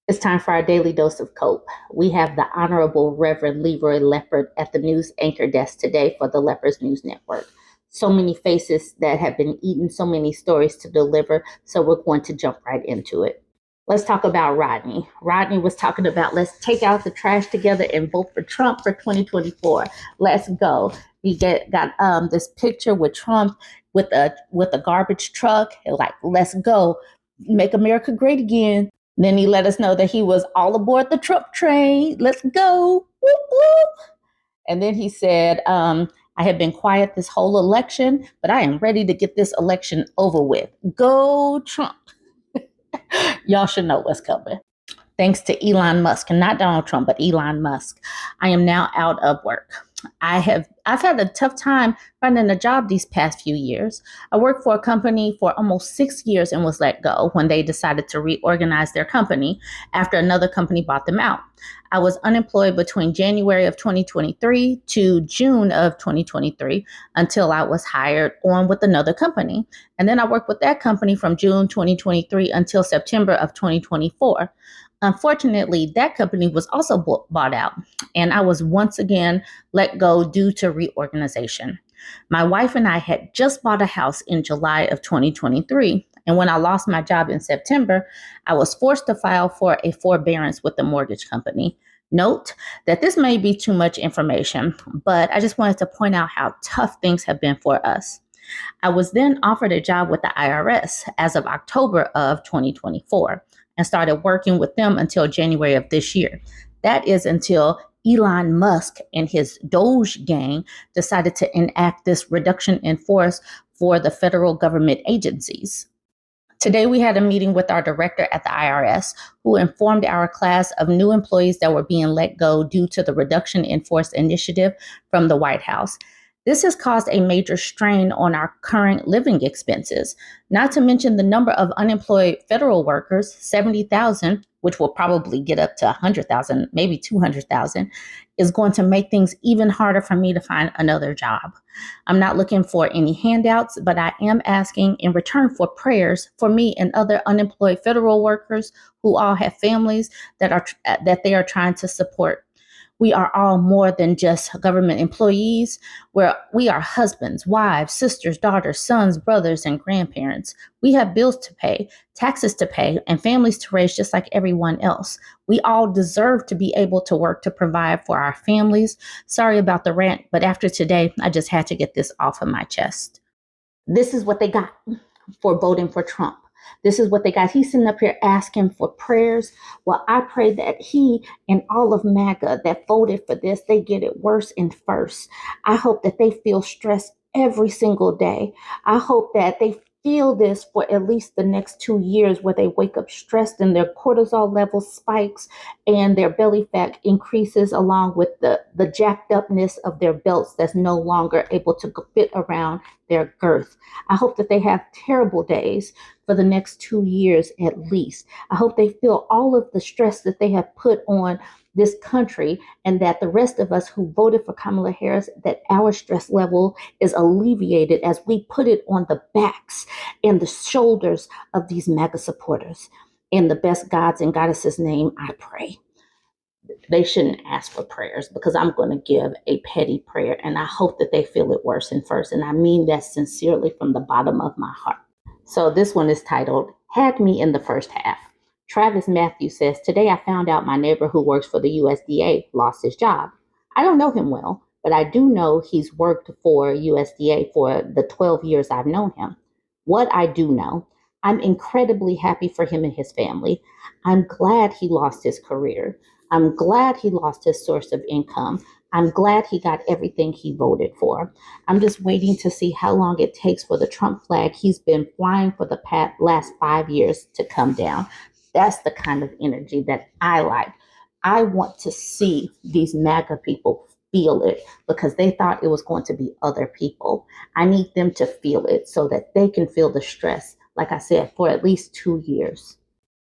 It's time for our daily dose of cope. We have the Honorable Reverend Leroy Leopard at the news anchor desk today for the Leopards News Network. So many faces that have been eaten, so many stories to deliver, so we're going to jump right into it. Let's talk about Rodney. Rodney was talking about let's take out the trash together and vote for Trump for 2024. Let's go. He got this picture with Trump with a garbage truck. Like, let's go, make America great again. Then he let us know that he was all aboard the Trump train. Let's go. Whoop, whoop. And then he said, I have been quiet this whole election, but I am ready to get this election over with. Go Trump. Y'all should know what's coming. Thanks to Elon Musk, and not Donald Trump, but Elon Musk, I am now out of work. I've had a tough time finding a job these past few years. I worked for a company for almost 6 years and was let go when they decided to reorganize their company after another company bought them out. I was unemployed between January of 2023 to June of 2023 until I was hired on with another company. And then I worked with that company from June 2023 until September of 2024. Unfortunately, that company was also bought out, and I was once again let go due to reorganization. My wife and I had just bought a house in July of 2023, and when I lost my job in September, I was forced to file for a forbearance with the mortgage company. Note that this may be too much information, but I just wanted to point out how tough things have been for us. I was then offered a job with the IRS as of October of 2024 and started working with them until January of this year. That is until Elon Musk and his Doge gang decided to enact this reduction in force for the federal government agencies. Today, we had a meeting with our director at the IRS, who informed our class of new employees that were being let go due to the reduction in force initiative from the White House. This has caused a major strain on our current living expenses, not to mention the number of unemployed federal workers, 70,000, which will probably get up to 100,000, maybe 200,000, is going to make things even harder for me to find another job. I'm not looking for any handouts, but I am asking in return for prayers for me and other unemployed federal workers who all have families that they are trying to support. We are all more than just government employees, where we are husbands, wives, sisters, daughters, sons, brothers, and grandparents. We have bills to pay, taxes to pay, and families to raise just like everyone else. We all deserve to be able to work to provide for our families. Sorry about the rant, but after today, I just had to get this off of my chest. This is what they got for voting for Trump. This is what they got. He's sitting up here asking for prayers. Well, I pray that he and all of MAGA that voted for this, they get it worse and first. I hope that they feel stressed every single day. I hope that they feel this for at least the next 2 years, where they wake up stressed and their cortisol level spikes and their belly fat increases, along with the jacked upness of their belts that's no longer able to fit around their girth. I hope that they have terrible days for the next 2 years at least. I hope they feel all of the stress that they have put on this country, and that the rest of us who voted for Kamala Harris, that our stress level is alleviated as we put it on the backs and the shoulders of these MAGA supporters. In the best gods and goddesses' name, I pray. They shouldn't ask for prayers, because I'm going to give a petty prayer, and I hope that they feel it worse and first. And I mean that sincerely from the bottom of my heart. So this one is titled, Had Me in the First Half. Travis Matthews says, today I found out my neighbor who works for the USDA lost his job. I don't know him well, but I do know he's worked for USDA for the 12 years I've known him. What I do know, I'm incredibly happy for him and his family. I'm glad he lost his career. I'm glad he lost his source of income. I'm glad he got everything he voted for. I'm just waiting to see how long it takes for the Trump flag he's been flying for the last 5 years to come down. That's the kind of energy that I like. I want to see these MAGA people feel it, because they thought it was going to be other people. I need them to feel it so that they can feel the stress, like I said, for at least 2 years.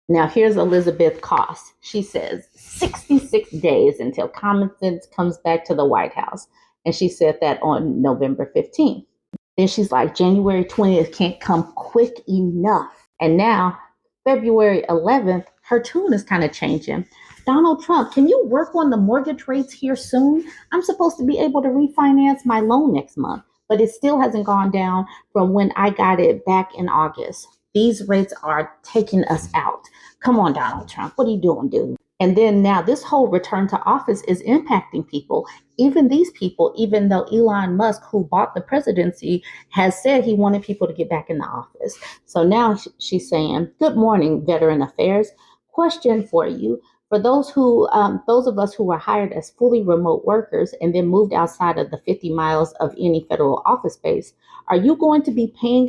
Now, here's Elizabeth Koss. She says 66 days until common sense comes back to the White House. And she said that on November 15th. Then she's like, January 20th can't come quick enough. And now, February 11th Her tune is kind of changing. Donald Trump, can you work on the mortgage rates here soon? I'm supposed to be able to refinance my loan next month, but it still hasn't gone down from when I got it back in August. These rates are taking us out. Come on, Donald Trump. What are you doing, dude? And then now this whole return to office is impacting people. Even these people, even though Elon Musk, who bought the presidency, has said he wanted people to get back in the office. So now she's saying, good morning, Veteran Affairs. Question for you. For those of us who were hired as fully remote workers and then moved outside of the 50 miles of any federal office space, are you going to be paying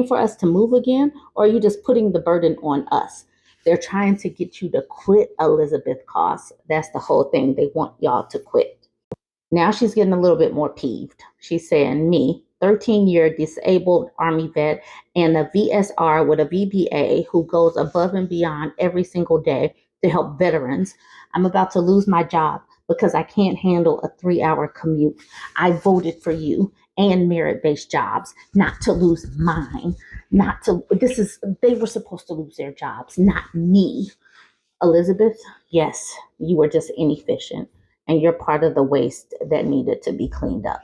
for us to move again, or are you just putting the burden on us? They're trying to get you to quit, Elizabeth Koss. That's the whole thing. They want y'all to quit. Now she's getting a little bit more peeved. She's saying, me, 13-year disabled Army vet and a VSR with a VBA who goes above and beyond every single day to help veterans, I'm about to lose my job because I can't handle a 3-hour commute. I voted for you and merit-based jobs, not to lose mine. They were supposed to lose their jobs, not me. Elizabeth, yes, you were just inefficient and you're part of the waste that needed to be cleaned up.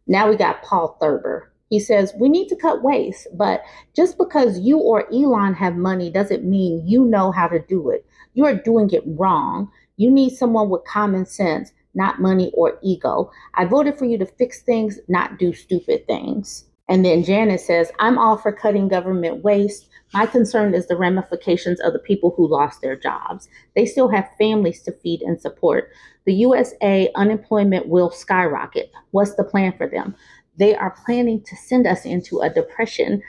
Now we got Paul Thurber. He says, we need to cut waste, but just because you or Elon have money doesn't mean you know how to do it. You are doing it wrong. You need someone with common sense, not money or ego. I voted for you to fix things, not do stupid things. And then Janet says, I'm all for cutting government waste. My concern is the ramifications of the people who lost their jobs. They still have families to feed and support. The USA unemployment will skyrocket. What's the plan for them? They are planning to send us into a depression.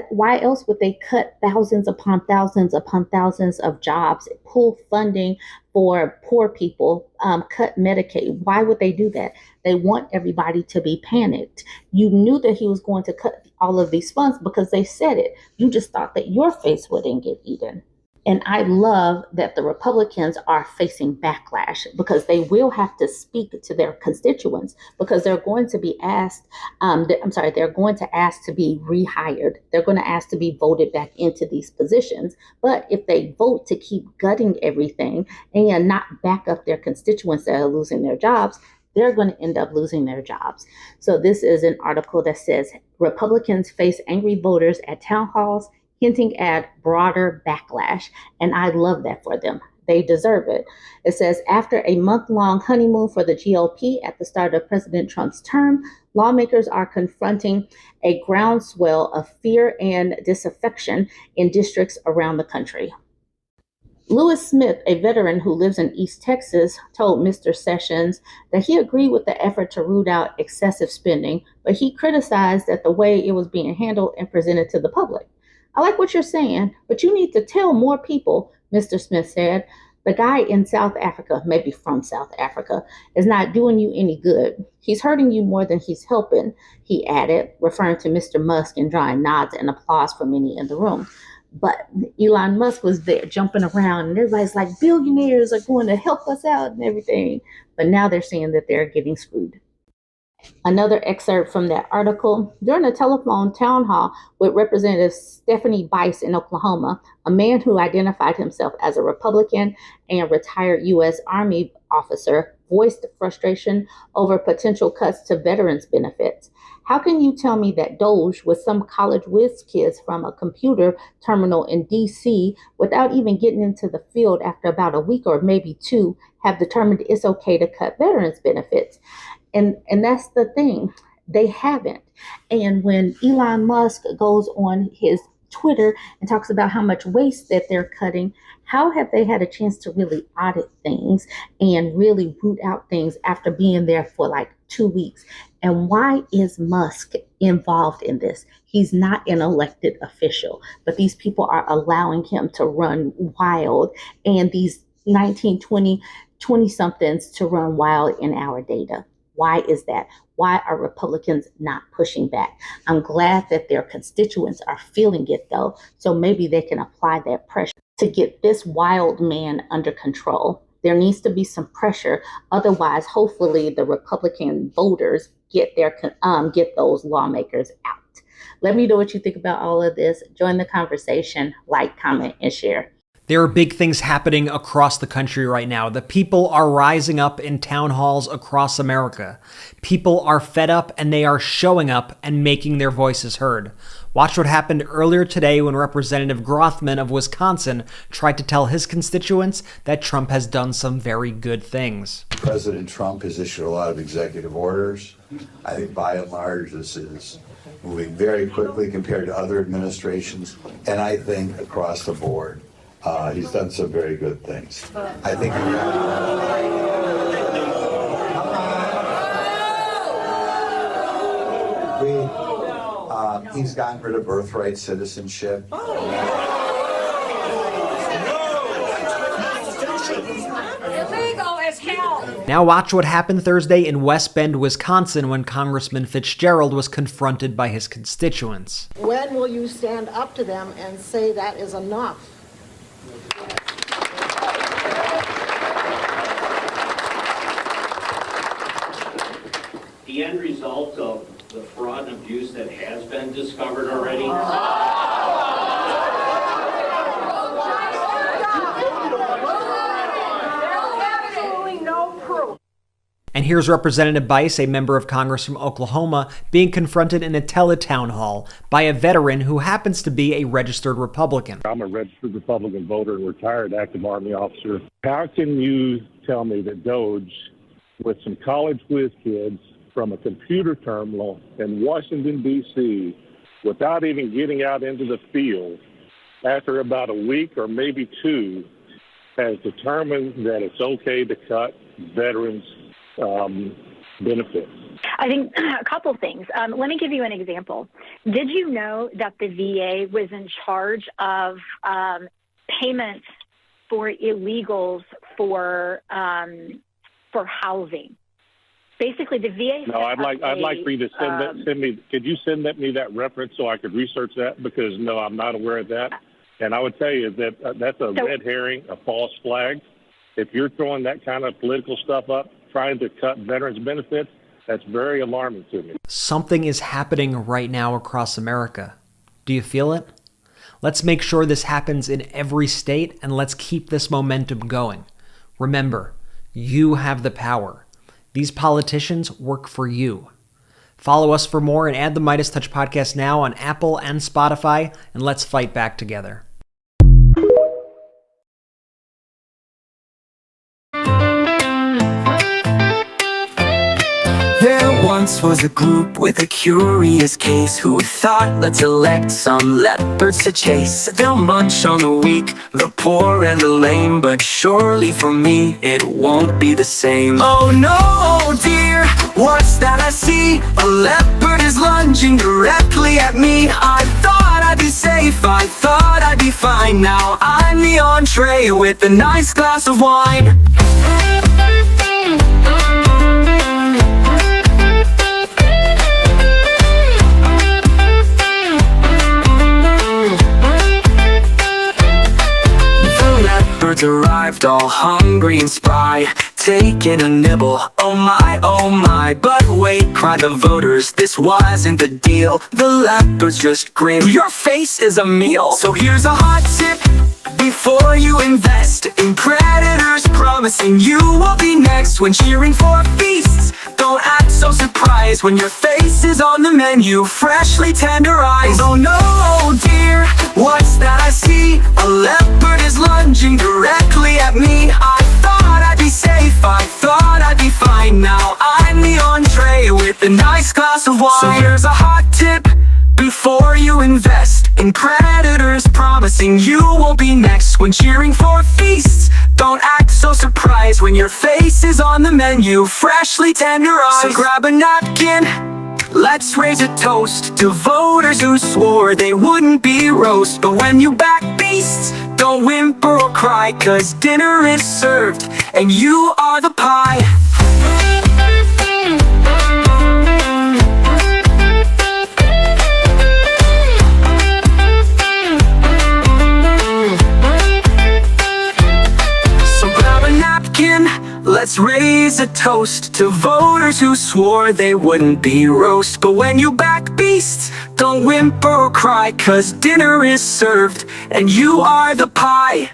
Why else would they cut thousands upon thousands upon thousands of jobs, pull funding for poor people, cut Medicaid? Why would they do that? They want everybody to be panicked. You knew that he was going to cut all of these funds because they said it. You just thought that your face wouldn't get eaten. And I love that the Republicans are facing backlash because they will have to speak to their constituents because they're going to be asked, they're going to ask to be rehired. They're going to ask to be voted back into these positions. But if they vote to keep gutting everything and not back up their constituents that are losing their jobs, they're going to end up losing their jobs. So this is an article that says Republicans face angry voters at town halls, hinting at broader backlash. And I love that for them. They deserve it. It says, after a month-long honeymoon for the GOP at the start of President Trump's term, lawmakers are confronting a groundswell of fear and disaffection in districts around the country. Lewis Smith, a veteran who lives in East Texas, told Mr. Sessions that he agreed with the effort to root out excessive spending, but he criticized that the way it was being handled and presented to the public. I like what you're saying, but you need to tell more people, Mr. Smith said. The guy in South Africa, maybe from South Africa, is not doing you any good. He's hurting you more than he's helping, he added, referring to Mr. Musk and drawing nods and applause from many in the room. But Elon Musk was there jumping around and everybody's like, billionaires are going to help us out and everything. But now they're saying that they're getting screwed. Another excerpt from that article. During a telephone town hall with Representative Stephanie Bice in Oklahoma, a man who identified himself as a Republican and retired U.S. Army officer voiced frustration over potential cuts to veterans benefits. How can you tell me that Doge, with some college whiz kids from a computer terminal in D.C., without even getting into the field after about a week or maybe two, have determined it's okay to cut veterans benefits? And that's the thing. They haven't. And when Elon Musk goes on his Twitter and talks about how much waste that they're cutting, how have they had a chance to really audit things and really root out things after being there for like 2 weeks? And why is Musk involved in this? He's not an elected official, but these people are allowing him to run wild and these 19, 20 somethings to run wild in our data. Why is that? Why are Republicans not pushing back? I'm glad that their constituents are feeling it, though, so maybe they can apply that pressure to get this wild man under control. There needs to be some pressure. Otherwise, hopefully, the Republican voters get those lawmakers out. Let me know what you think about all of this. Join the conversation, like, comment, and share. There are big things happening across the country right now. The people are rising up in town halls across America. People are fed up and they are showing up and making their voices heard. Watch what happened earlier today when Representative Grothman of Wisconsin tried to tell his constituents that Trump has done some very good things. President Trump has issued a lot of executive orders. I think by and large this is moving very quickly compared to other administrations, and I think across the board he's done some very good things. I think he's gotten rid of birthright citizenship. Now watch what happened Thursday in West Bend, Wisconsin, when Congressman Fitzgerald was confronted by his constituents. When will you stand up to them and say that is enough? The end result of the fraud and abuse that has been discovered already. And here's Representative Bice, a member of Congress from Oklahoma, being confronted in a teletown hall by a veteran who happens to be a registered Republican. I'm a registered Republican voter and retired active Army officer. How can you tell me that Doge, with some college whiz kids from a computer terminal in Washington, D.C., without even getting out into the field, after about a week or maybe two, has determined that it's okay to cut veterans' benefits? I think a couple things. Let me give you an example. Did you know that the VA was in charge of payments for illegals for housing? Basically, the VA. No, I'd like for you to send me. Could you send me that reference so I could research that? Because no, I'm not aware of that. And I would tell you that that's a red herring, a false flag. If you're throwing that kind of political stuff up, trying to cut veterans' benefits, that's very alarming to me. Something is happening right now across America. Do you feel it? Let's make sure this happens in every state, and let's keep this momentum going. Remember, you have the power. These politicians work for you. Follow us for more and add the Midas Touch podcast now on Apple and Spotify, and let's fight back together. There once was a group with a curious case who thought, let's elect some leopards to chase. They'll munch on the weak, the poor and the lame, but surely for me it won't be the same. Oh no, dear, what's that I see? A leopard is lunging directly at me. I thought I'd be safe, I thought I'd be fine. Now I'm the entree with a nice glass of wine. Arrived all hungry and spry, taking a nibble. Oh my, but wait, cried the voters, this wasn't the deal. The leopards just grinned, your face is a meal. So here's a hot tip before you invest in predators, promising you will be next when cheering for feasts. Don't act so surprised when your face is on the menu, freshly tenderized. Oh no, dear, what's that I see? A leopard is lunging directly at me. I thought I'd be safe, I thought I'd be fine. Now I'm the entree with a nice glass of wine. So here's a hot tip before you invest in predators, promising you will be next when cheering for feasts. Don't act so surprised when your face is on the menu, freshly tenderized. So grab a napkin, let's raise a toast to voters who swore they wouldn't be roast. But when you back beasts, don't whimper or cry, 'cause dinner is served and you are the pie. Let's raise a toast to voters who swore they wouldn't be roast. But when you back beasts, don't whimper or cry, 'cause dinner is served and you are the pie.